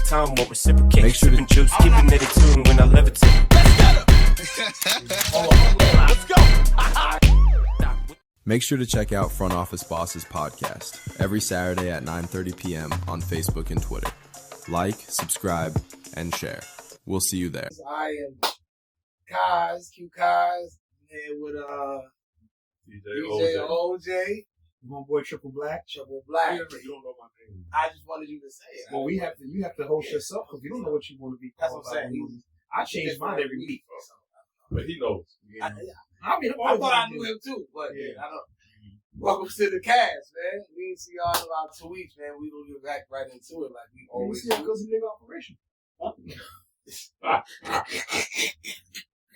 time won't reciprocate. Make sure sipping juice, keeping it in tune when I levitate. Let's go. Make sure to check out Front Office Bosses podcast every Saturday at 9:30 p.m. on Facebook and Twitter. Like, subscribe, and share. We'll see you there. I am Kaz, Q Kaz, here with DJ OJ. My boy Triple Black. Triple Black. You don't know my name. I just wanted you to say it. Well, you have to host yourself because you don't know what you want to be called. That's what I'm saying. I change mine every week. But he knows. I thought I knew him too, but I don't. Welcome to the cast, man. We didn't see y'all in about 2 weeks, man. We gonna get back right into it like we always do. Because of nigga operation.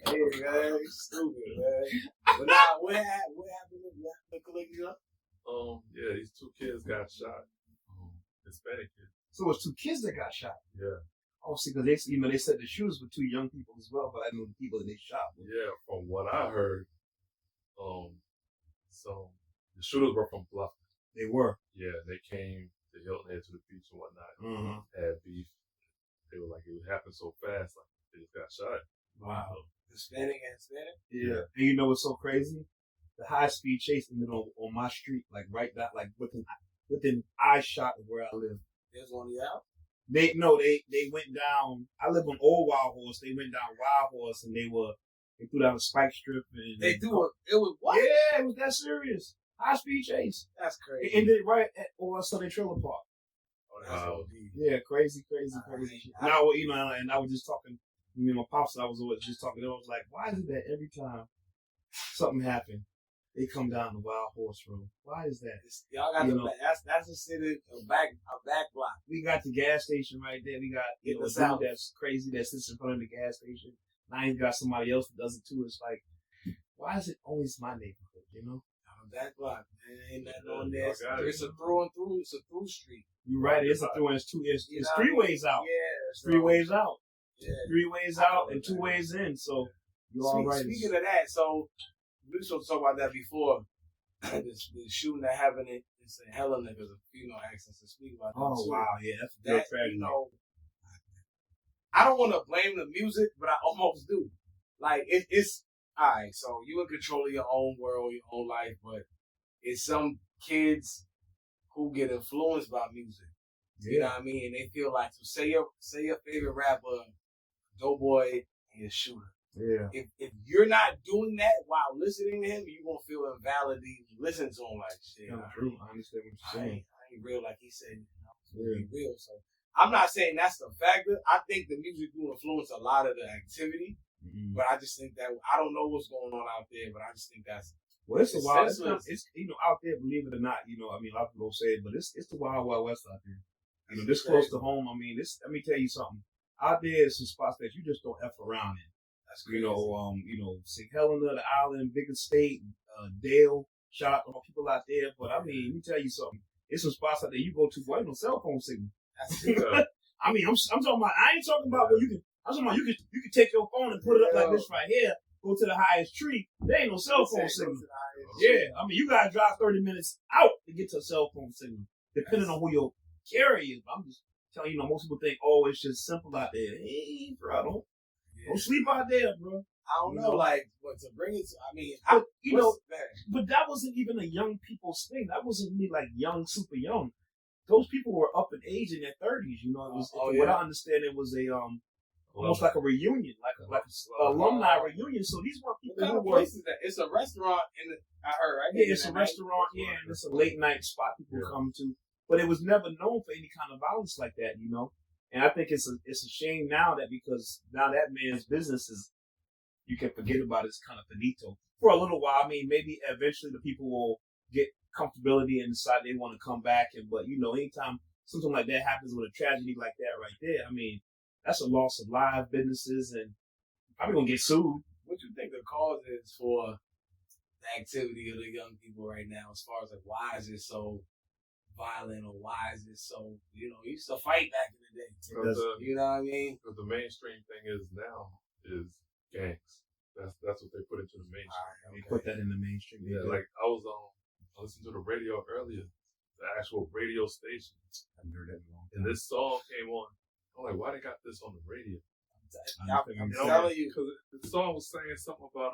Hey, man, stupid, man. But now, what happened to Caligula? Yeah, these 2 kids got shot. Hispanic kids. So it's 2 kids that got shot. Yeah. Oh, see, because they said the shooters were 2 young people as well, but I know the people that they shot. Yeah, from what I heard, so the shooters were from Bluff. They were. Yeah, they came to Hilton Head to the beach and whatnot. Mm-hmm. Had beef. They were like, it happened so fast, like they just got shot. Wow. Hispanic. Yeah. And you know what's so crazy? The high speed chase them on my street, like right back, like within eye shot of where I live. There's one out. They went down. I live on Old Wild Horse. They went down Wild Horse and they threw down a spike strip and it was what? Yeah, it was that serious. High speed chase. That's crazy. It ended right at Sunday Trailer Park. Oh, that's OD. Yeah, crazy. Now, and I was just talking. Me and my pops, I was always just talking. I was like, why is it that every time something happened, they come down the Wild Horse Road? Why is that? Y'all got that's a city, a back block. We got the gas station right there. We got a dude that's crazy that sits in front of the gas station. Now he's got somebody else that does it too. It's like, why is it always my neighborhood? You know? Back block, man. Ain't nothing on there. It's a through and through. It's a through street. You're right. It's a through and it's 3 ways out. Yeah. 3 ways out. Yeah. 3 ways out and 2 ways in. So you're all right. Speaking of that, so we were supposed to talk about that before. the shooting that happened in St. Helena because of female accents to speak about that. Oh, wow. Yeah, that's real tragedy. I don't want to blame the music, but I almost do. Like, it's all right, so you in control of your own world, your own life, but it's some kids who get influenced by music. You know what I mean? And they feel like, so say your favorite rapper, Doughboy, is a shooter. Yeah. If you're not doing that while listening to him, you're going to feel invalidated listening to him like shit. True. I understand what you're saying. I ain't real like he said. Be real. So I'm not saying that's the factor. I think the music do influence a lot of the activity. Mm-hmm. But I just think that I don't know what's going on out there, but I just think that's it's the wild. It's out there. Believe it or not, I mean, a lot of people don't say it, but it's the wild west out there. This close to home. I mean, let me tell you something. Out there is some spots that you just don't F around in. That's crazy. St. Helena, the Island, Big Estate, Dale. Shout out to all people out there. But I mean, let me tell you something. It's some spots out there you go to, boy, no cell phone signal. I mean, I'm talking about. I ain't talking about where you can. I'm talking about you can take your phone and put it up like this right here, go to the highest tree. There ain't no cell phone signal. Yeah, I mean, you gotta drive 30 minutes out to get to a cell phone signal, depending on who your carrier is. I'm just telling you, most people think, oh, it's just simple out there. Hey, bro, don't sleep out there, bro. I don't know, but to bring it to, I mean, but that wasn't even a young people's thing. That wasn't me like young, super young. Those people were up in age in their 30s. It was, what I understand, it was a almost like a reunion, like a alumni reunion. So these weren't people who were. It's a restaurant I heard, right? Yeah, it's a restaurant. Yeah, and it's a late night spot people come to. But it was never known for any kind of violence like that, And I think it's a shame now that because now that man's business is, you can forget about it's kind of finito for a little while. I mean, maybe eventually the people will get comfortability and decide they want to come back. But anytime something like that happens with a tragedy like that right there, I mean, that's a loss of live businesses, and probably gonna get sued. What do you think the cause is for the activity of the young people right now, as far as like why is it so violent or why is it so, you used to fight back in the day. You know what I mean? Because the mainstream thing is now is gangs. That's what they put into the mainstream. Right, they put that in the mainstream. Yeah, like I was listening to the radio earlier, the actual radio station. I heard that long. And this song came on. I'm like, why they got this on the radio? I'm telling you. Because the song was saying something about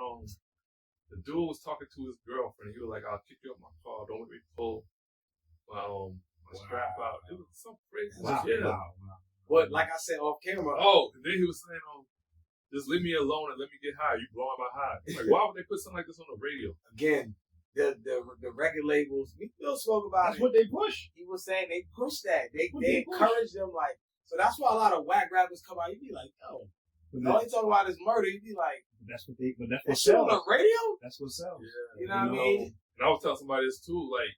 the dude was talking to his girlfriend. He was like, "I'll kick you off my car. Don't let me pull my strap out." It was some crazy shit. Wow. But like I said off camera, Oh, and then he was saying, just leave me alone and let me get high. You blowing my high. Like, why would they put something like this on the radio? again, the record labels, we still spoke about That's what they push. He was saying they push that. They They push. encourage them like. So that's why a lot of whack rappers come out. You be like, yo, all he talking about is murder. You be like, That's what they. But that's that what shit on sells. the radio? That's what sells. You know what I mean? And I was telling somebody this too, like,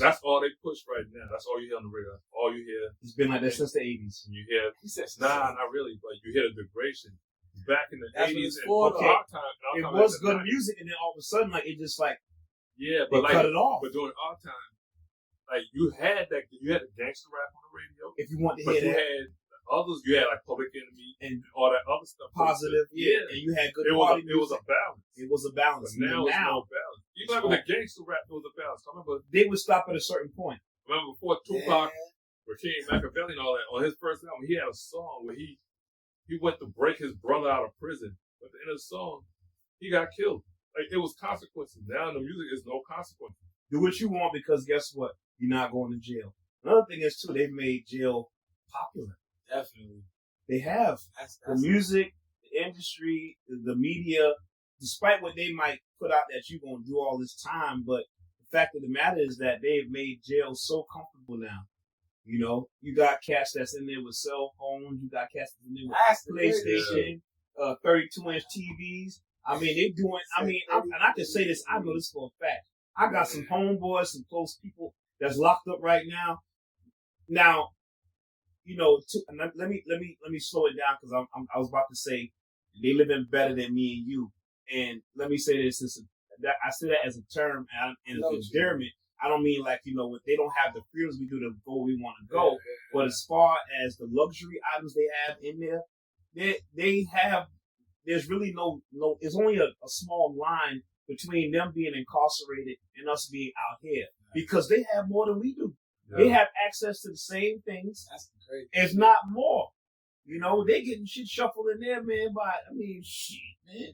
that's all they push right now. That's all you hear on the radio. All you hear. It's been like that since the 80s. And you hear, He said, nah, not really, but you hear the degradation. Back in the That's what 80s it's and for, before though. our time. It our time was at the good 90s. music, and then all of a sudden, like it just like Yeah, they but like, cut it off. but during our time, like you had the gangster rap on the radio, If you want to but hear you that had others. You had like Public Enemy and and all that other stuff. positive, yeah. and you had good It quality was music. a balance. It was a balance. But now it's now no balance. Even like with the gangster rap, there was a balance. I they would stop at a certain point. remember before Tupac, Rakim Machiavelli and all that, on his first album, he had a song where he went to break his brother out of prison. But at the end of the song, he got killed. Like, it was consequences. Now in the music, there's no consequences. Do what you want because guess what? You're not going to jail. Another thing is too, they've made jail popular. Definitely. They have. That's The music, the industry, the media, despite what they might put out that you're going to do all this time, but the fact of the matter is that they've made jail so comfortable now. You know, you got cats that's in there with cell phones. You got cats that's in there with That's the PlayStation, 32-inch TVs. I mean, they doing. I mean, and I can say this. I know this for a fact. I got some homeboys, some close people that's locked up right now. Now, you know, and let me slow it down because I was about to say they living better than me and you. And let me say this: I say that as a term and as an endearment. I don't mean like, you know, they don't have the freedoms we do to go where we want to go. But as far as the luxury items they have in there, they have. There's really no. It's only a small line between them being incarcerated and us being out here because they have more than we do. Yeah. They have access to the same things, That's great. if not more. You know, they getting shit shuffled in there, man. Shit, man.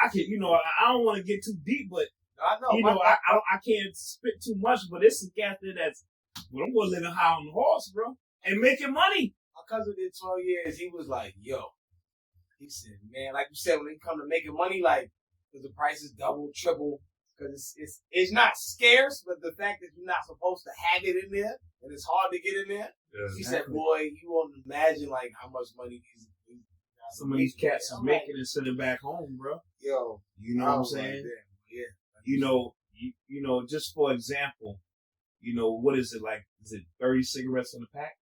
I can, you know, I don't want to get too deep, but I know. you know, I can't spit too much. But it's a cat that's, well, I'm gonna live high on the horse, bro, and making money. My cousin did 12 years. He was like, yo. He said, man, like you said, when they come to making money, like, because the price is double, triple, because it's not scarce, but the fact that you're not supposed to have it in there, and it's hard to get in there. Yeah. He said, boy, you won't imagine, like, how much money these Some of these cats I'm is making and sending back home, bro. Yo, You know what I'm saying? Yeah. You know, just for example, you know, what is it like? Is it 30 cigarettes in a pack?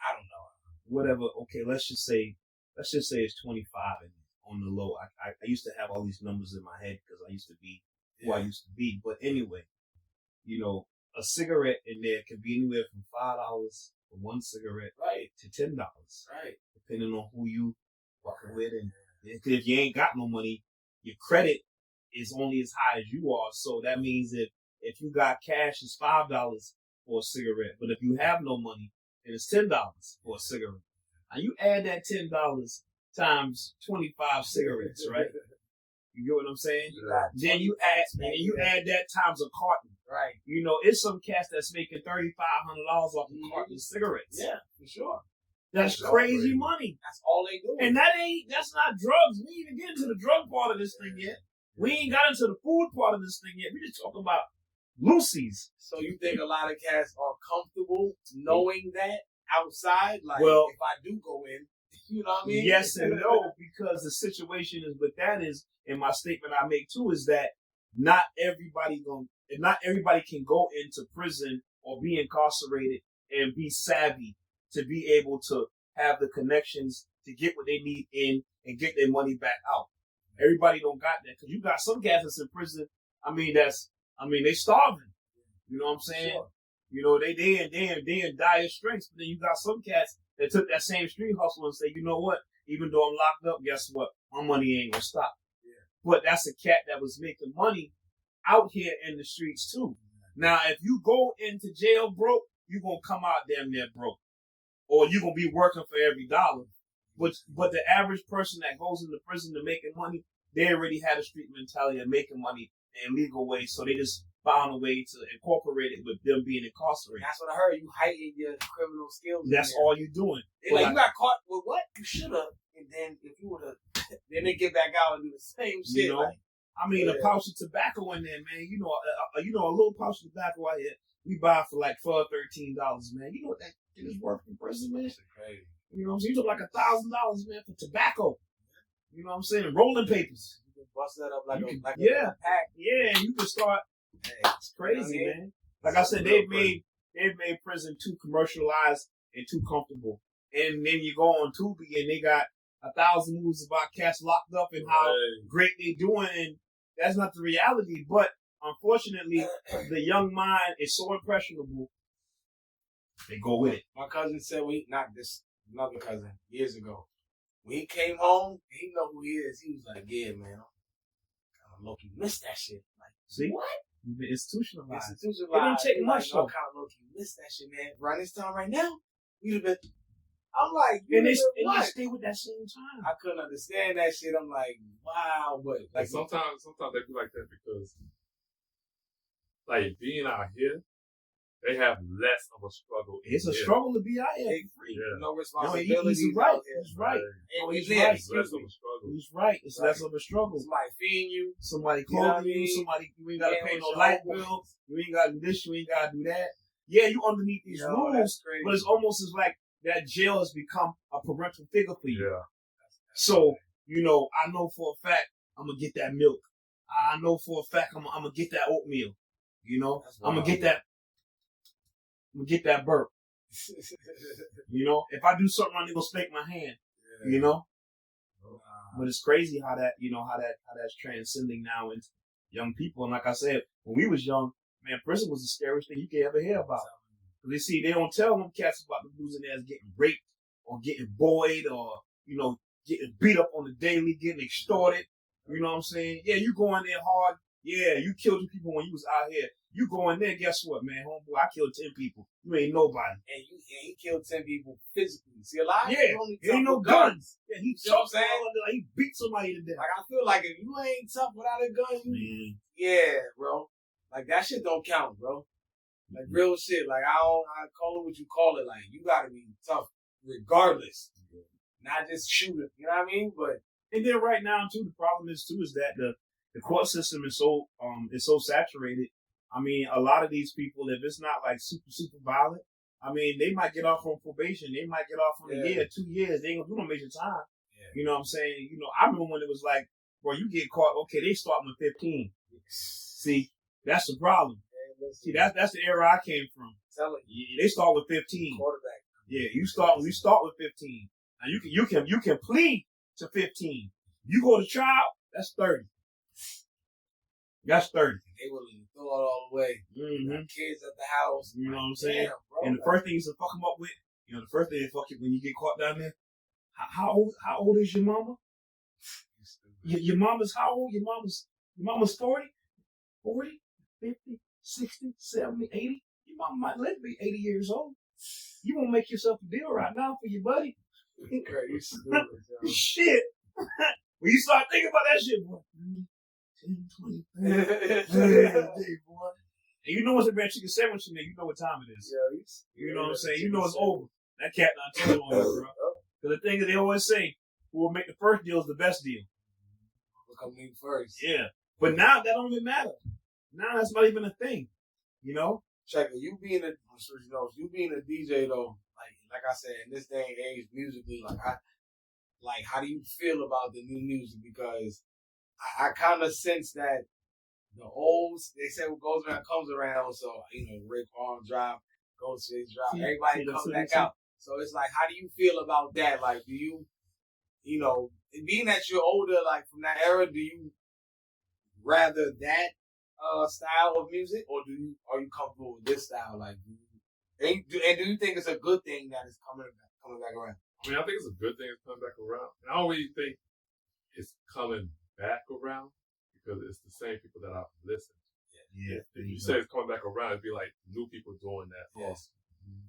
I don't know. Whatever. Okay, let's just say it's 25 on the low. I used to have all these numbers in my head because I used to be who I used to be. But anyway, you know, a cigarette in there can be anywhere from $5 for one cigarette, Right. to $10, Right. depending on who you working with. And if you ain't got no money, your credit is only as high as you are. So that means if you got cash, it's $5 for a cigarette. But if you have no money, then it's $10 for a cigarette. Now you add that $10 times 25 cigarettes, right? You get what I'm saying? Then you add that times a carton. Right. You know, it's some cats that's making $3,500 off a carton of cigarettes. Yeah, for sure. That's crazy money. That's all they do. And that's not drugs. We ain't even get into the drug part of this thing yet. We ain't got into the food part of this thing yet. We just talking about Lucy's. So you think a lot of cats are comfortable knowing that outside? Like, Well, if I do go in, you know what I mean? Yes and no, because the situation is, but that is, and my statement I make too, is that not everybody can go into prison or be incarcerated and be savvy to be able to have the connections to get what they need in and get their money back out. Everybody don't got that because you got some cats that's in prison. They starving. You know what I'm saying? Sure. You know, they in dire straits, but then you got some cats that took that same street hustle and say, you know what? Even though I'm locked up, guess what? My money ain't gonna stop. Yeah. But that's a cat that was making money out here in the streets too. Now, if you go into jail broke, you're gonna come out damn near broke. or you're gonna be working for every dollar. But the average person that goes into prison to making money, they already had a street mentality of making money in legal ways, so they just found a way to incorporate it with them being incarcerated. That's what I heard. You heighten your criminal skills. That's all you're doing. They're like, you got caught with what? You should have. And then if you would have, then they get back out and do the same shit. You know? Like, I mean, a pouch of tobacco in there, man. You know, a little pouch of tobacco out here, we buy for like $12, $13, man. You know what that shit is worth in prison, man? that's crazy. You know what I'm saying? You know, like $1,000, man, for tobacco. You know what I'm saying? Rolling papers. You can bust that up like a pack. Yeah, and you can start. Hey, It's crazy, you know what I mean? man. Like I said, they've made prison too commercialized and too comfortable. And then you go on Tubi and they got 1,000 movies about cats locked up and how great they doing. And that's not the reality. But unfortunately, the young mind is so impressionable. They go with it. My cousin said, another cousin, years ago. When he came home, he know who he is. He was like, yeah, man, I low-key missed that shit. Like, See? what? You've been institutionalized. Institutionalized. It don't take much, though. though. Kind of low-key missed that shit, man. Around this time right now, you'd have been. I'm like, And they what? stay with that same time. I couldn't understand that shit. I'm like, wow, but Like sometimes they be like that because, like, being out here, they have less of a struggle. It's a struggle to be out here. free, Yeah. no No, responsibility. he's right. He's right. And Oh, he's he's right. It's less of a struggle. He's right. It's Right. less of a struggle. Somebody feeding you. Somebody You know what I clothing you. mean? Somebody, you ain't got to Yeah, pay with no your light own bill. You ain't got to do this. You ain't got to do that. Yeah, you underneath these Yo, rules, that's crazy. but it's almost as like that jail has become a parental figure for you. Yeah. So, you know, I know for a fact I'm going to get that milk. I know for a fact I'm going to get that oatmeal. You know, That's I'm going wild. to get that burp. You know, if I do something wrong, they're going to spank my hand. You know? But it's crazy how that's transcending now into young people. And like I said, when we was young, man, prison was the scariest thing you could ever hear about. Because they don't tell them cats about the losing as getting raped or getting bullied or, you know, getting beat up on the daily, getting extorted. You know what I'm saying? Yeah, you go in there hard. Yeah, you killed 2 people when you was out here. You go in there, guess what, man? Homeboy, I killed 10 people. You ain't nobody. And he killed 10 people physically. See, a lot of Yeah, people only there ain't tough no with guns. Yeah, he You know what I'm choked saying? all of them. He beat somebody to death. Like, I feel like if you ain't tough without a gun, Man. yeah, bro. Like, that shit don't count, bro. Like, real shit. Like, I call it what you call it. Like, you gotta be tough regardless. Not just shooting. You know what I mean? But And then right now too, the problem is that the court system is so saturated. I mean, a lot of these people, if it's not like super violent, I mean, they might get off on probation. They might get off on a year, 2 years. They ain't gonna do no major time. Yeah. You know what I'm saying? You know, I remember when it was like, bro, you get caught. Okay, they start with 15. See, that's the problem. See, that's the era I came from. telling Yeah, they start with 15. quarterback. Yeah, you start with 15. Now you can plead to 15. You go to trial, that's 30. That's 30. They willing to throw it all away. Mm-hmm. Got kids at the house. You know what I'm saying? Damn, bro. And the first thing you to fuck them up with, you know, the first thing they fuck you when you get caught down there. How old is your mama? Your mama's how old? Your mama's 40, 40, 50, 60, 70, 80. Your mama might live to be 80 years old. You won't make yourself a deal right now for your buddy. You stupid, yo. Shit. When you start thinking about that shit, boy. 10, 20, 30, boy. And you know what's a bad chicken sandwich in there, you know what time it is. You know what I'm saying? You know it's over. That cat not telling on you, bro. Because the thing that they always say, who will make the first deal is the best deal. Look at me first. Yeah. But now that don't even matter. Now that's not even a thing. You know? Check it. You being a DJ though, like I said, in this day and age, musically, how do you feel about the new music? Because I kind of sense that the old, they say what goes around comes around. So, you know, Raekwon drop, Ghostface drop, everybody comes back out. So it's like, how do you feel about that? Like, do you know, being that you're older, like from that era, do you rather that style of music, or are you comfortable with this style? Like, do you think it's a good thing that it's coming back around? I mean, I think it's a good thing it's coming back around. And I don't really think it's coming back around because it's the same people that I've listened to. Yeah. If you say it's coming back around, it'd be like new people doing that. Yes.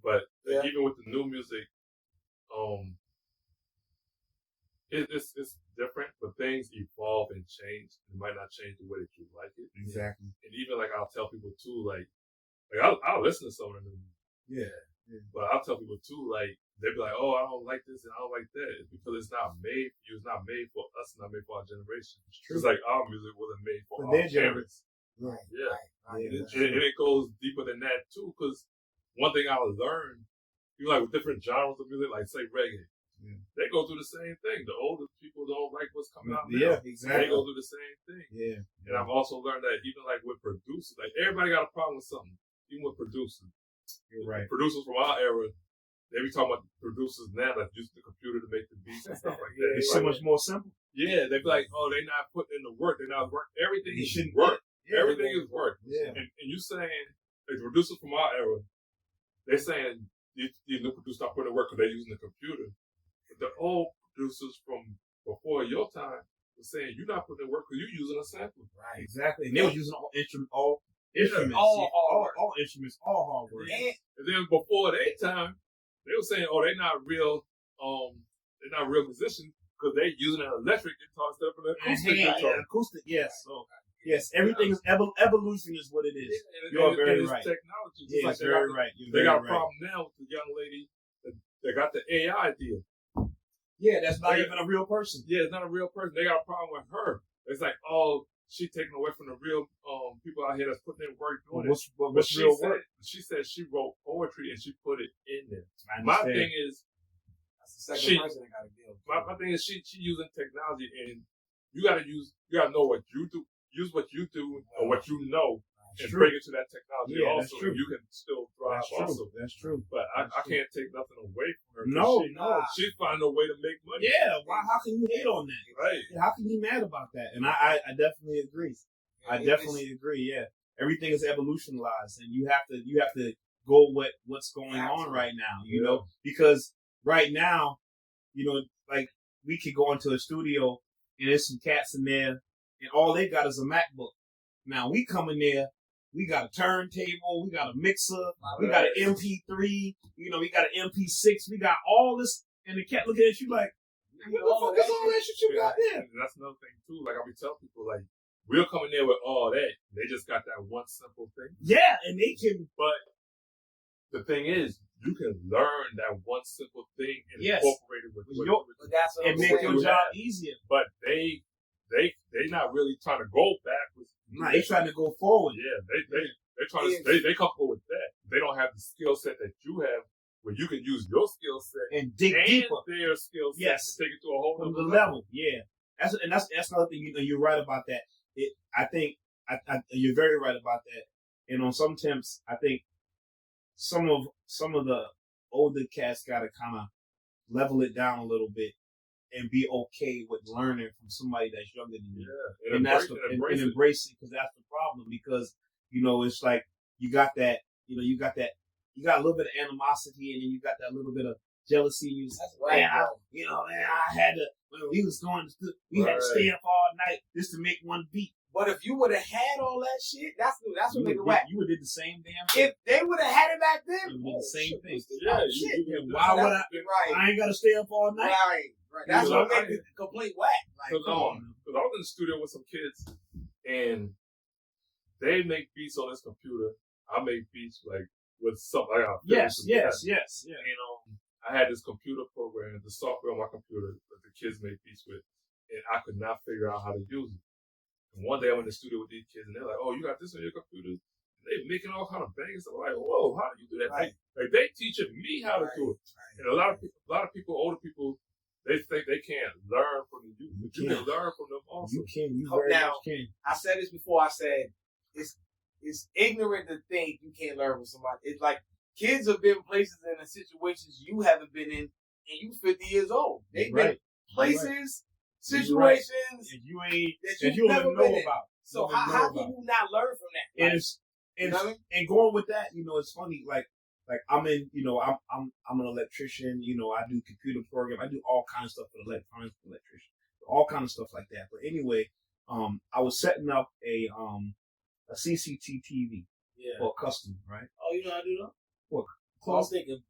But Yeah. even with the new music, it's different, but things evolve and change. It might not change the way that you like it. Exactly. And even like I'll tell people too, like I'll listen to some of them. Yeah. But I'll tell people too, like they'll be like, oh, I don't like this and I don't like that. It's because it's not made for you. It's not made for us. It's not made for our generation. It's true. It's like our music wasn't made for our parents. Right. Yeah. Right. And it goes deeper than that too, because one thing I learned, you know, like with different genres of music, like say reggae, they go through the same thing. The older people don't like what's coming out now. Yeah, exactly. They go through the same thing. Yeah. And I've also learned that even like with producers, like everybody got a problem with something, even with producers. You're right. Producers from our era, they be talking about producers now that use the computer to make the beats and stuff like that. It's so much more simple. Yeah, they be like, oh, they not putting in the work. They're not work. Everything is shouldn't work. Yeah, Everything is work. Yeah. And you saying, like, the producers from our era, they're saying these new producers stop putting in work because they're using the computer. But the old producers from before your time were saying, you're not putting in work because you're using a sampler. Right. Exactly. And they were using all instruments. All instruments, all hard work. And then before their time, they were saying, oh, they're not real musicians because they're using an electric guitar instead of an acoustic guitar. Yeah, acoustic, yes. So, yes, everything is evolution is what it is. Yeah, You're very it's right. technology. Just Yeah, like it's very right. They got a problem now with the young lady that got the AI deal. Yeah, that's not even a real person. Yeah, it's not a real person. They got a problem with her. It's like, oh, she taking away from the real people out here that's putting in work doing it. What's real work? She said she wrote poetry and she put it in there. My thing is, that's the second person that got to deal with. My thing is she using technology, and you gotta know what you do. Use what you do or what you know, and bring it to that technology also. That's true. And you can still thrive also. That's true. But I can't take nothing away from her. No. She's finding a way to make money. Yeah, how can you hate on that? Right. How can you be mad about that? And I definitely agree. I definitely agree. Yeah, everything is evolutionized, and you have to go what's going on right now. You know, because right now, you know, like we could go into a studio and there's some cats in there, and all they got is a MacBook. Now we come in there, we got a turntable, we got a mixer, we got an MP3, you know, we got an MP6, we got all this, and the cat looking at you like, what the fuck is all that shit you got there? And that's another thing too. Like I be telling people, like we'll come in there with all that. They just got that one simple thing. Yeah, and they can. But the thing is, you can learn that one simple thing and incorporate it with and make your job easier. But they not really trying to go backwards. Nah, they trying to go forward. Yeah, they're trying to. They comfortable with that. They don't have the skill set that you have, where you can use your skill set and dig deeper. Their skill set and take it to a whole other level. Yeah, that's another thing. You're right about that. I think you're very right about that. And on some temps, I think some of the older cats gotta kind of level it down a little bit and be okay with learning from somebody that's younger than you. Yeah, and embrace it, because that's the problem. Because you know, it's like you got that, you got a little bit of animosity, and then you got that little bit of jealousy. You just, I had to. When we was going to, we had to stay up all night just to make one beat. But if you would have had all that shit, that's what made it whack. You would have did the same damn thing. If they would have had it back then, you would have did the same thing. Why would I? Right. I ain't got to stay up all night. Right. That's what made the complete whack. Like, come on. Because I was in the studio with some kids, and they make beats on this computer. I make beats like with something. Yes. And I had this computer program, the software on my computer that the kids make beats with, and I could not figure out how to use it. And one day I went in the studio with these kids, and they're like, "Oh, you got this on your computer?" They're making all kind of bangers. I'm like, "Whoa, how do you do that?" Right. Like they teaching me how to do it. Right. And a lot of people, older people, they think they can't learn from you, but you can learn from them also. You can. You very much can. I said this before. I said it's ignorant to think you can't learn from somebody. It's like kids have been places and in situations you haven't been in, and you 50 years old. They've been places, situations that you never know about. So how can you not learn from that? And going with that, you know, it's funny. Like I'm in, you know, I'm an electrician. You know, I do computer program. I do all kinds of stuff for electronics electrician, all kind of stuff like that. But anyway, I was setting up a CCTV for a customer, right? Oh, you know how to do that? What? I was thinking,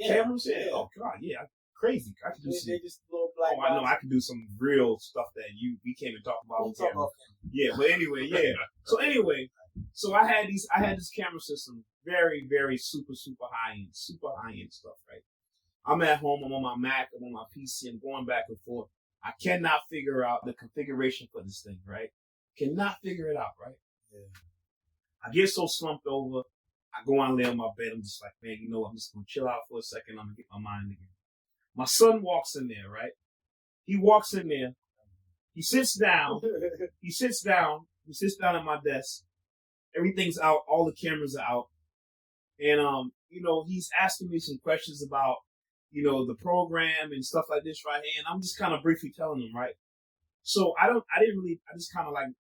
cameras? Yeah. Oh God, yeah. crazy. I could do They some. just little black. Oh, I know. I could do some real stuff that we can't even talk about. We'll on talk camera. about Yeah, but anyway, yeah. So anyway, so I had this camera system, very, very super high end stuff, right? I'm at home, I'm on my Mac, I'm on my PC, I'm going back and forth. I cannot figure out the configuration for this thing, right? Cannot figure it out, right? Yeah. I get so slumped over, I go and lay on my bed, I'm just like, man, you know what, I'm just gonna chill out for a second, I'm gonna get my mind again. My son walks in there, right? He walks in there, he sits down at my desk. Everything's out. All the cameras are out. And, he's asking me some questions about, the program and stuff like this right here. And I'm just kind of briefly telling him, right? So I just kind of like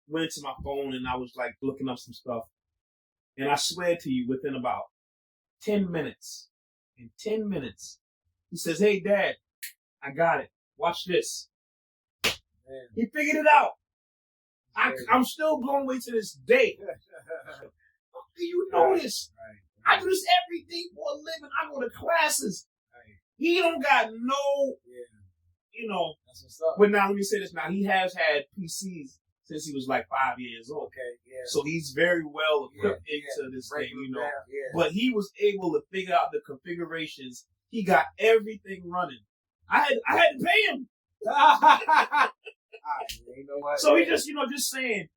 went into my phone and I was like looking up some stuff. And I swear to you, within about 10 minutes, he says, hey, Dad, I got it. Watch this. Man. He figured it out. I'm still blown away to this day. Do you know this? Right. I do this every day for a living. I go to classes. Right. He don't got no, That's what's up. But now let me say this. Now he has had PCs since he was like 5 years old. Okay, yeah. So he's very well equipped into this thing, Yeah. But he was able to figure out the configurations. He got everything running. I had to pay him. You know what? So he just saying,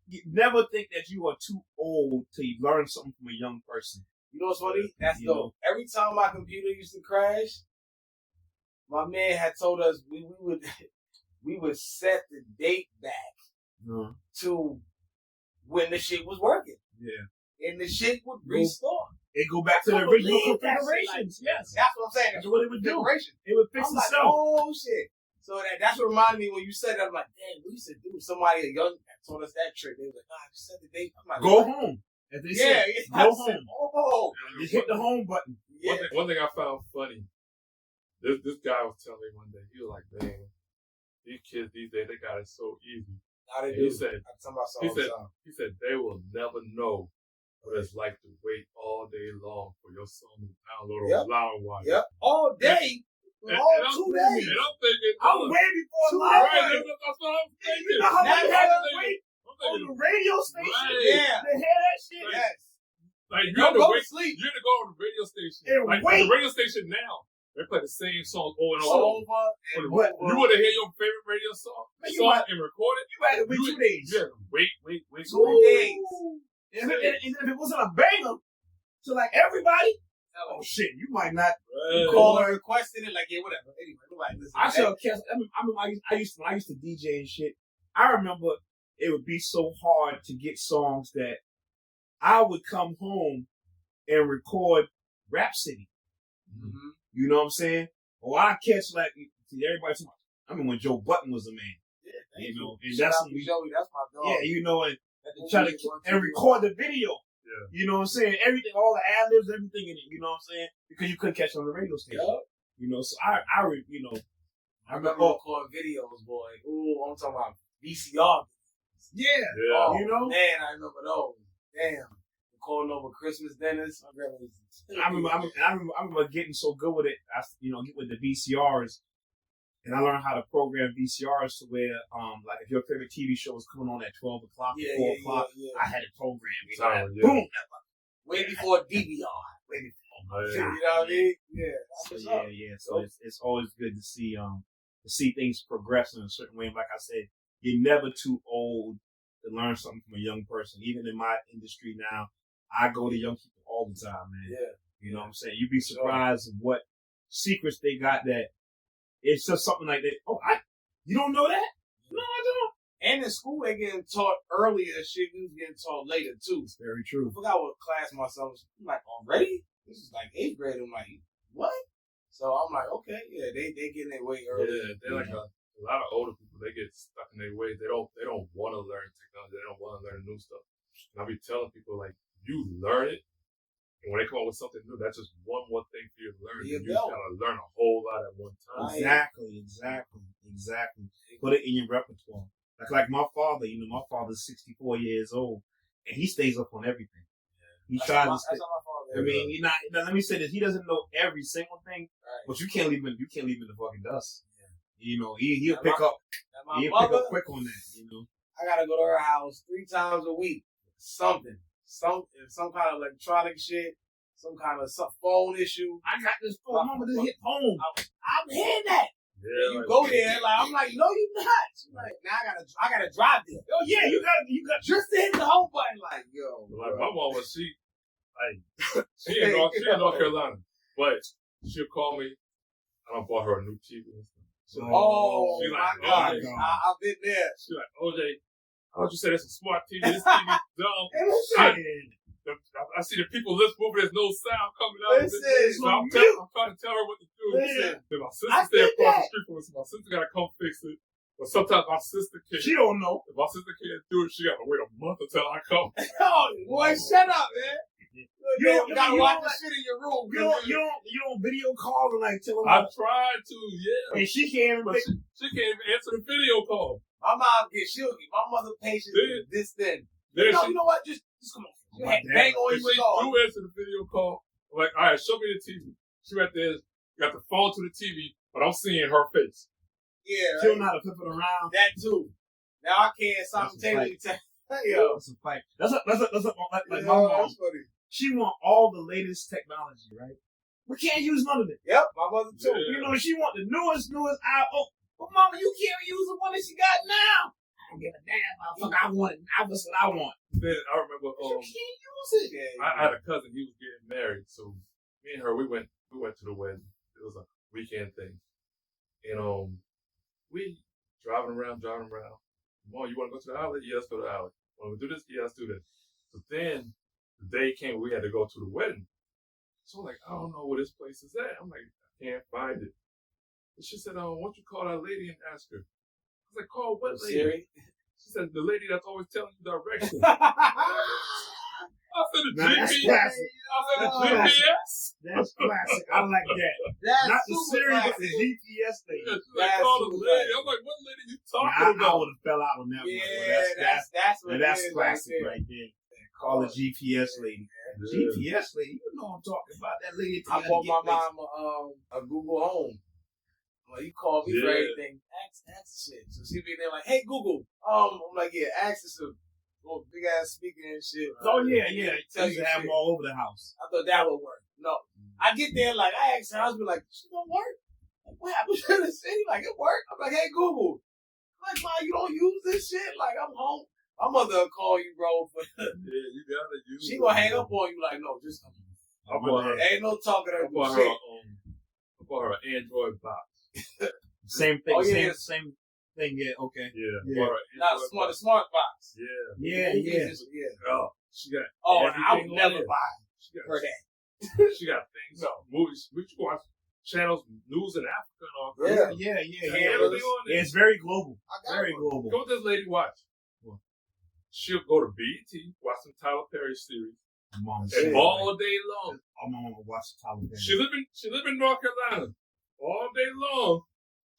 you never think that you are too old to learn something from a young person. You know what's funny? That's dope. Every time my computer used to crash, my man had told us we would set the date back to when the shit was working. Yeah. And the shit would restore. It go back to the original configurations. Yes. That's what I'm saying. That's what it would do. It would fix I'm itself. like, oh shit. So that's what reminded me when you said that. I'm like, damn, we used to do somebody a young that told us that trick. They was like, nah, just set the date. I'm like, go home. As they said, go home. Oh, just hit the home button. Yeah. One thing I found funny, this guy was telling me one day, he was like, man, these kids these days, they got it so easy. How they do? He said they will never know what it's like to wait all day long for your song to download on LimeWire. Yep. All day. And 2 days. And I'm thinking, I'm way before right, LimeWire. that's what I'm thinking. You know how That's they had what to I'm wait on the radio station? Right. Yeah. To hear that shit? Yes. Like, you Don't have to go wait. to sleep. You have to go on the radio station. And like, wait. on the radio station now, they play the same song over and over. And what? You want to hear your favorite radio song, Man, you and record it? You had to wait 2 days. You have to wait. 2 days. If it wasn't a banger to like everybody, oh shit, you might not. You call her, requested it, like, yeah, whatever. Anyway, nobody listen. I tell Cass, I used to DJ and shit. I remember it would be so hard to get songs that I would come home and record Rhapsody. Mm-hmm. You know what I'm saying? Or I catch like everybody. I mean, when Joe Button was a man. Yeah, and that's when Joey, that's my dog. Yeah, and try to record the video. Yeah. You know what I'm saying? Everything, all the ad-libs, everything in it. You know what I'm saying? Because you couldn't catch it on the radio station. Yep. So I remember recording videos, boy. Ooh, I'm talking about VCR. Yeah. Oh, Man, I remember those. Damn. Recording over Christmas dinners. I remember getting so good with it. Get with the VCRs. And I learned how to program VCRs to where, like, if your favorite TV show was coming on at 12 o'clock, 4 o'clock, I had it programmed. Boom! Way before DVR. You know what I mean? Yeah. So it's always good to see things progress in a certain way. And like I said, you're never too old to learn something from a young person. Even in my industry now, I go to young people all the time, man. Yeah. You know what I'm saying? You'd be surprised of what secrets they got that it's just something like that. Oh, you don't know that? No, I don't. And in school, they getting taught earlier shit. We was getting taught later, too. It's very true. I forgot what class my son was. I'm like, already? This is like 8th grade. I'm like, what? So I'm like, okay, yeah, they getting their way early. Yeah, they're like a lot of older people. They get stuck in their ways. They don't want to learn technology. They don't want to learn new stuff. And I be telling people, like, you learn it, and when they come up with something new, that's just one more thing for you to learn. You gotta learn a whole lot at one time. Exactly. Put it in your repertoire. Like my father, my father's 64 years old, and he stays up on everything. He tries to That's stick. not my fault. I mean, he not. Now, let me say this: he doesn't know every single thing, Right. but you can't leave him in the fucking dust. You know, he'll Now pick my- up. Now my He'll pick mother, up quick on that. You know. I gotta go to her house 3 times a week. Some kind of electronic shit, some kind of phone issue. I got this phone. Mama just hit home. I'm hearing that. Yeah, You like, go there, like I'm like, no, you not. She's like, now I gotta drive there. Oh yeah, you got. Just to hit the home button, like, yo. like bro. my mama, she in North Carolina, but she'll call me and I bought her a new TV. So Oh She my like, God, oh, I've been there. she's like, OJ, I want you to say that's a smart TV. This TV dumb. I see the people lips moving. There's no sound coming out. Listen, So I'm trying to tell her what to do. Listen. Then my I sister stay did across that. the street from us. My sister gotta come fix it. But sometimes my sister can't. She don't know. If my sister can't do it, she gotta wait a month until I come. Oh, boy, shut up, man. You gotta you watch don't the shit in your room. You don't video call and like tell her. I tried to, yeah. And she can't even. But she can't even answer the video call. My mom my mother patience is this thin. Then No, she, you know what? Just come on. Go ahead, bang on if you with she all. do answer the video call, I'm like, all right, show me the TV. She right there, got the phone to the TV, but I'm seeing her face. Yeah, She right? don't know how to flip it around. That too. Now I can't simultaneously tell. Yo, That's a fight. That's like my yo, mom. that's funny. She want all the latest technology, right? We can't use none of it. Yep, my mother too. Yeah. You know, she want the newest iPhone. But mama, you can't use the one that she got now. I don't give a damn, motherfucker. I want it. That's what I want. Then I remember, You can't use it. Yeah, I had a cousin. He was getting married, so me and her, we went to the wedding. It was a weekend thing, and we driving around. Mom, you want to go to the outlet? Yeah, let's go to the outlet. Want to do this? Yeah, let's do this. So then the day came, we had to go to the wedding. So I'm like, I don't know where this place is at. I'm like, I can't find it. And she said, why don't you call that lady and ask her? I was like, call what lady? Siri. She said, the lady that's always telling you directions. That's I said, the Now, that's GPS. classic. I said, the Oh, GPS. That's classic. I like that. Not the super Siri, but classic. the GPS thing. Yeah, she's like, That's call the super lady. classic. I'm like, what lady you I talking about? would have fell out on that one. Yeah, that's what it That's is classic right there. right there. Call the GPS lady. Yeah. GPS lady, you know I'm talking about. That lady. I bought my mom a Google Home. Like, you call me for Yeah. anything, ask shit. So she be there like, hey Google. I'm like, yeah, ask us a little big ass speaker and shit. Oh yeah. Tell Used you to have shit. them all over the house. I thought that would work. No. I get there, like, I asked her husband, like, she don't work? Like, what happened to the city? Like, it worked? I'm like, hey, Google. I'm like, Ma, you don't use this shit? Like, I'm home. My mother will call you, bro. Yeah, you gotta use She it. gonna hang up on you, like, no, just come. I bought her, Ain't no talking to I her bought her, shit. I bought her an Android box. Same thing. Oh, yeah. Same thing. Yeah. Okay. Yeah. Yeah. Bought her an Not Android the smart box. Yeah. Yeah. Yeah. Oh, she got Oh, and I would everything on never there. buy She got, her that. she got things, movies. We should watch channels, news in Africa and all Yeah. kinds. Yeah. Everything on there. It's very global. I got Very one. global. Go with this lady watch. She'll go to BET, watch some Tyler Perry series, Mom, and all day long. my mom would watch the Tyler Perry. She live in North Carolina. All day long,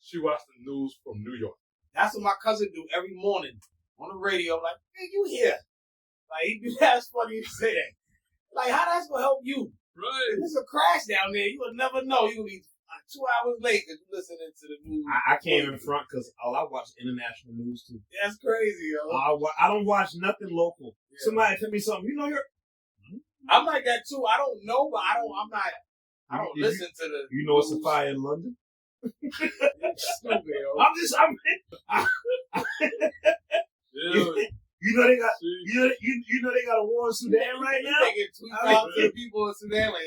she watched the news from New York. That's what my cousin do every morning on the radio. I'm like, hey, you here? Like, he do that's funny you say that. Like, how that's gonna help you? Right. If there's a crash down there, you will never know. You will be 2 hours late because you're listening to the news. I can't even front because all I watch international news too. That's crazy, yo. I don't watch nothing local. Yeah. Somebody tell me something. You know you're. I'm like that too. I don't know, but I don't You- listen to the. You know it's a news. fire in London. You're stupid, yo. Yeah. You know they got. See? You know they got a war in Sudan right You now. making tweets out to the people in Sudan, like,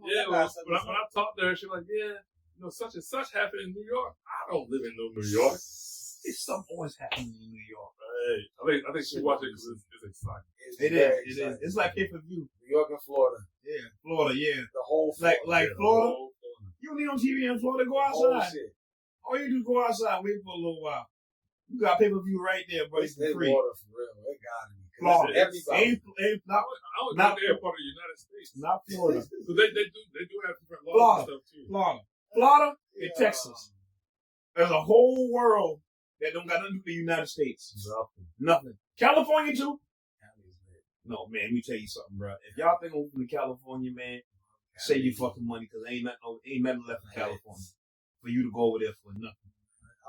Yeah, when I talked to her, she was like, yeah, such and such happened in New York. I don't live in New York. It's something always happening in New York. Right. I think she watched it because it's exciting. It is. It's like pay per view. New York and Florida. Yeah, Florida. Yeah, The whole like Florida. Florida. Oh, You don't need on TV in Florida. Go The whole outside. shit. All you do is go outside, wait for a little while. You got pay per view right there, buddy, It's for free. Florida for real. It gotta be. Florida. Everybody. Ain't not I was Not- there part of the United States. not Florida. So they do have different laws and stuff too. Florida and Yeah. Texas. There's a whole world that don't got nothing to do with the United States. Nothing. California too. No, man, let me tell you something, bro. If y'all think I'm moving to California, man, save your fucking money because ain't nothing left in California for you to go over there for nothing.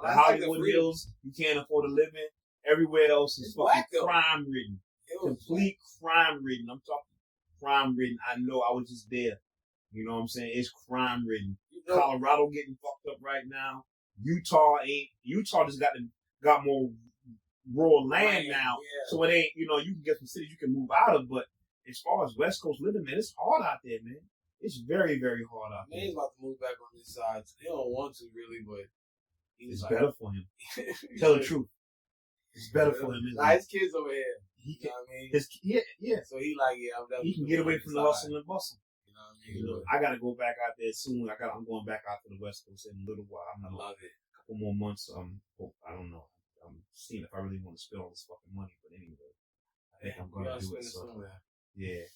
The Hollywood Hills, you can't afford to live in. Everywhere else is fucking crime ridden. Complete crime ridden. I'm talking crime ridden. I know I was just there. You know what I'm saying? It's crime ridden. Colorado getting fucked up right now. Utah just got more rural land now. Yeah. So it ain't, you can get some cities you can move out of, but as far as West Coast living, man, it's hard out there, man. It's very, very hard out there. He's about to move back on this side. He don't want to really, but it's better for him. Tell the truth. It's better for him. His kids over here. He can, you know what I mean? Yeah. So he like, I'm he can get away from the hustle and bustle. You know what I mean? I gotta go back out there soon. I'm going back out to the West Coast in a little while. I love it. A couple more months. I don't know. I'm seeing if I really want to spend all this fucking money, but anyway, I think I'm gonna do it. So, yeah.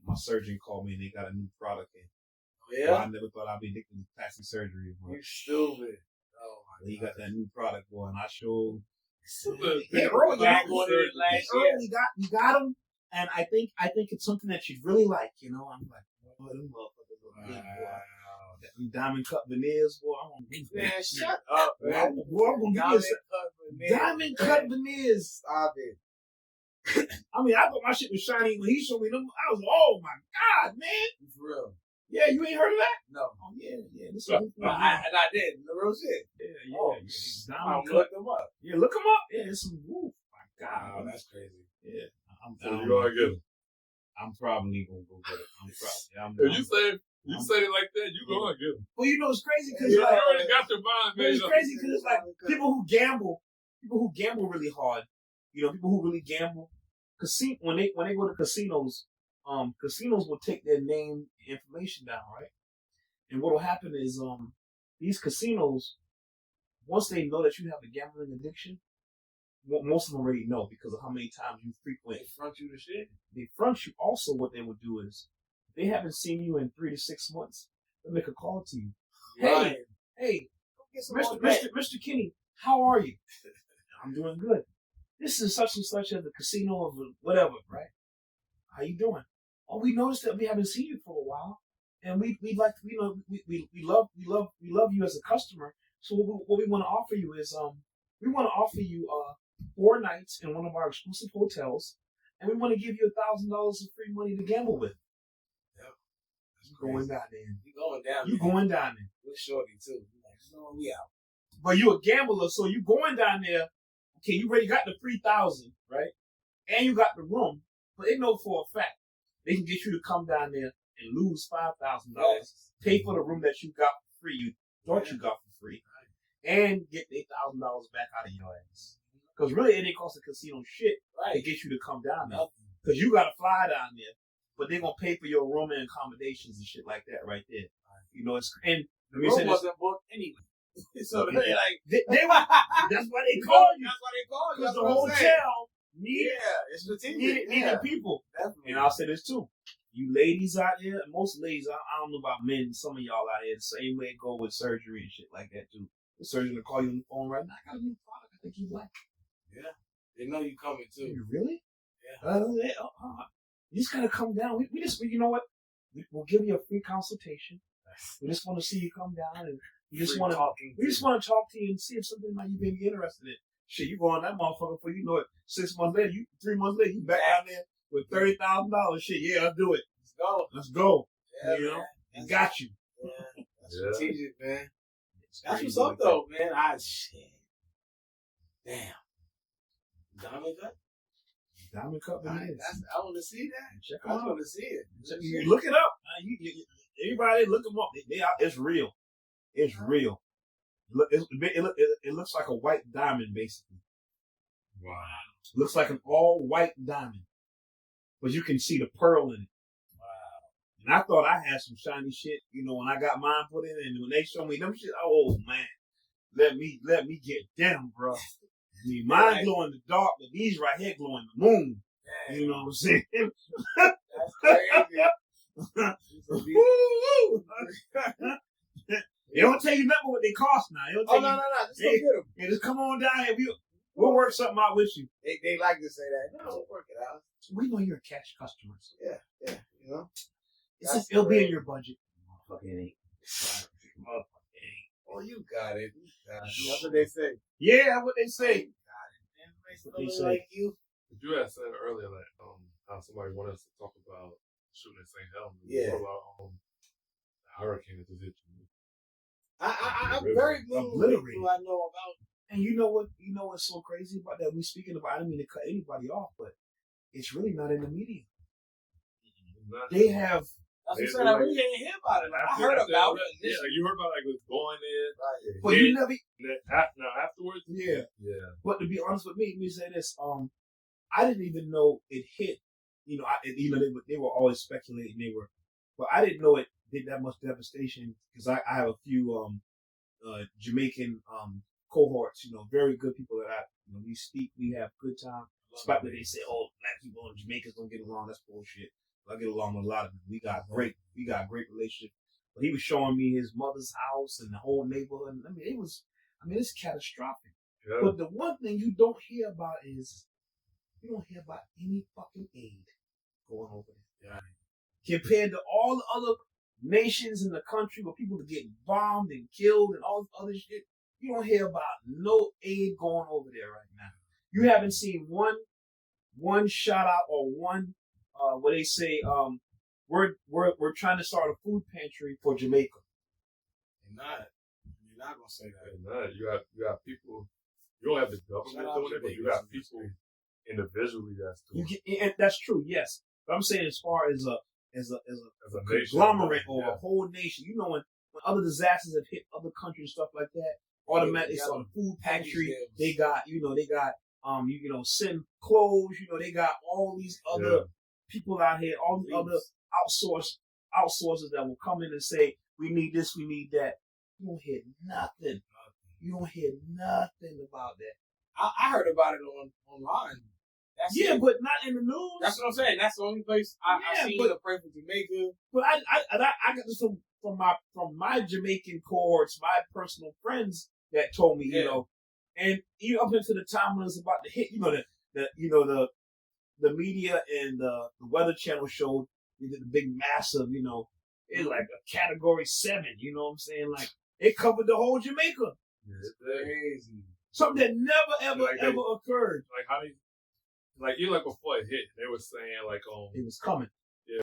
My surgeon called me and they got a new product in. Oh, yeah? Well, I never thought I'd be addicted to plastic surgery. You stupid. Oh my God. He got that new product, boy, and I showed. Early got him, and I think it's something that you'd really like. I'm like, oh, them motherfuckers look good, boy. Them diamond cut veneers, boy. I'm gonna give man, shut up, man. Boy, I'm gonna give you diamond cut veneers. Stop it. I mean, I thought my shit was shiny when he showed me them. I was like, oh my God, man. For real. Yeah, you ain't heard of that? No. Oh, yeah. I did. The real shit. Yeah. Oh, I'm look them up. Yeah, look them up. Yeah, it's some, my God. Wow, that's crazy. Yeah. So you gonna get it? I'm probably gonna go get it. If you say it like that, you gonna get it. Well, it's crazy because you already got your mind made up. It's crazy because it's like people who gamble really hard. People who really gamble. When they go to casinos, casinos will take their name information down, right? And what will happen is, these casinos, once they know that you have a gambling addiction, most of them already know because of how many times you frequent. They front you the shit. They front you. Also, what they would do is, if they haven't seen you in 3 to 6 months, they'll make a call to you. Right. Hey, Mr. Kenny, how are you? I'm doing good. This is such and such at the casino of whatever, right? How you doing? Oh, we noticed that we haven't seen you for a while, and we like we love you as a customer. So what we want to offer you is 4 nights in one of our exclusive hotels, and we want to give you $1,000 of free money to gamble with. Yep. You going down there? You going down there? We're shorty too. We out. But you a gambler, so you going down there. Okay, you already got the 3,000, right? And you got the room, but they know for a fact they can get you to come down there and lose $5,000, pay for the room that you got for free, you thought you got for free, and get $8,000 back out of your ass. Because really, it didn't cost the casino shit to get you to come down there. Because you got to fly down there, but they're gonna pay for your room and accommodations and shit like that right there. And the room wasn't booked anyway. So they're like, that's why they call you. That's why they call you. Because the hotel needed people. Definitely. And I'll say this too. You ladies out there, most ladies, I don't know about men, some of y'all out here, the same way it go with surgery and shit like that too. The surgeon will call you on the phone right now. I got a new product. I think you like. Yeah. They know you coming too. You really? Yeah. You just gotta come down. We just, you know what? We'll give you a free consultation. We just want to see you come down and we just want to talk to you and see if something might you may be interested in. Shit, you go on that motherfucker for 6 months later, 3 months later, you back out there with $30,000. Shit, yeah, let's do it. Let's go. Yeah, I got you. Yeah, that's strategic, man. That's what's up though, man. Damn. Diamond cut? Diamond cut veneers. I want to see that. Check them out. I want to see it. You look it up. Everybody look them up. It's real. It's real. It looks like a white diamond, basically. Wow. Looks like an all white diamond. But you can see the pearl in it. Wow. And I thought I had some shiny shit, when I got mine put in, and when they show me them shit, oh man. Let me get down, bro. I mean, mine glow in the dark, but these right here glow in the moon. Damn. You know what I'm saying? That's crazy. They don't tell you nothing what they cost now. No. Just go get them. Yeah, just come on down here. We'll work something out with you. They like to say that. No, we'll work it out. We know you're a cash customer. So Yeah, you know. it'll be in your budget. Motherfucking ain't. Oh, you got it. That's what they say. Yeah, what they say. What they say. Like you. But you had said earlier that how somebody wanted us to talk about shooting at St. Helens. Yeah. What about the hurricane that just hit you? I'm very Obliterated. who I know about. And you know what? You know what's so crazy about that? We speaking about. I don't mean to cut anybody off, but it's really not in the media. They have. That's what I said. I really didn't hear about it. I heard about it. Yeah, you heard about it going in. Right. But you never. Now afterwards. Yeah. Yeah. But to be honest with me, let me say this. I didn't even know it hit. You know, they were always speculating but I didn't know it did that much devastation because I have a few Jamaican cohorts. You know, very good people that we speak, we have good time. Despite what they say, black people and Jamaicans don't get along. That's bullshit. I get along with a lot of them. We got great relationship. But he was showing me his mother's house and the whole neighborhood. It's catastrophic. Yeah. But the one thing you don't hear about is you don't hear about any fucking aid going over there. Yeah. Compared to all the other nations in the country where people are getting bombed and killed and all this other shit, you don't hear about no aid going over there right now. You haven't seen one shout out or one where they say we're trying to start a food pantry for Jamaica. You're not gonna say that. Not. You have people. You don't have the government doing it, but you got people individually that's doing it. And that's true, yes. But I'm saying as far as a nation, conglomerate or a whole nation, you know, when other disasters have hit other countries and stuff like that, automatically start a food pantry. They got send clothes. You know, they got all these other people out here, all the other outsourcers that will come in and say, we need this, we need that. You don't hear nothing. You don't hear nothing about that. I heard about it online. But not in the news. That's what I'm saying. That's the only place I've seen the pray for Jamaica. But I got this from my Jamaican cohorts, my personal friends that told me, you know, and even up into the time when it was about to hit, you know, the media and the Weather Channel showed the big massive, you know, it's like a category 7, you know what I'm saying? Like it covered the whole Jamaica. It's crazy. Something that never ever occurred. Like how they, like even like before it hit, they were saying like it was coming.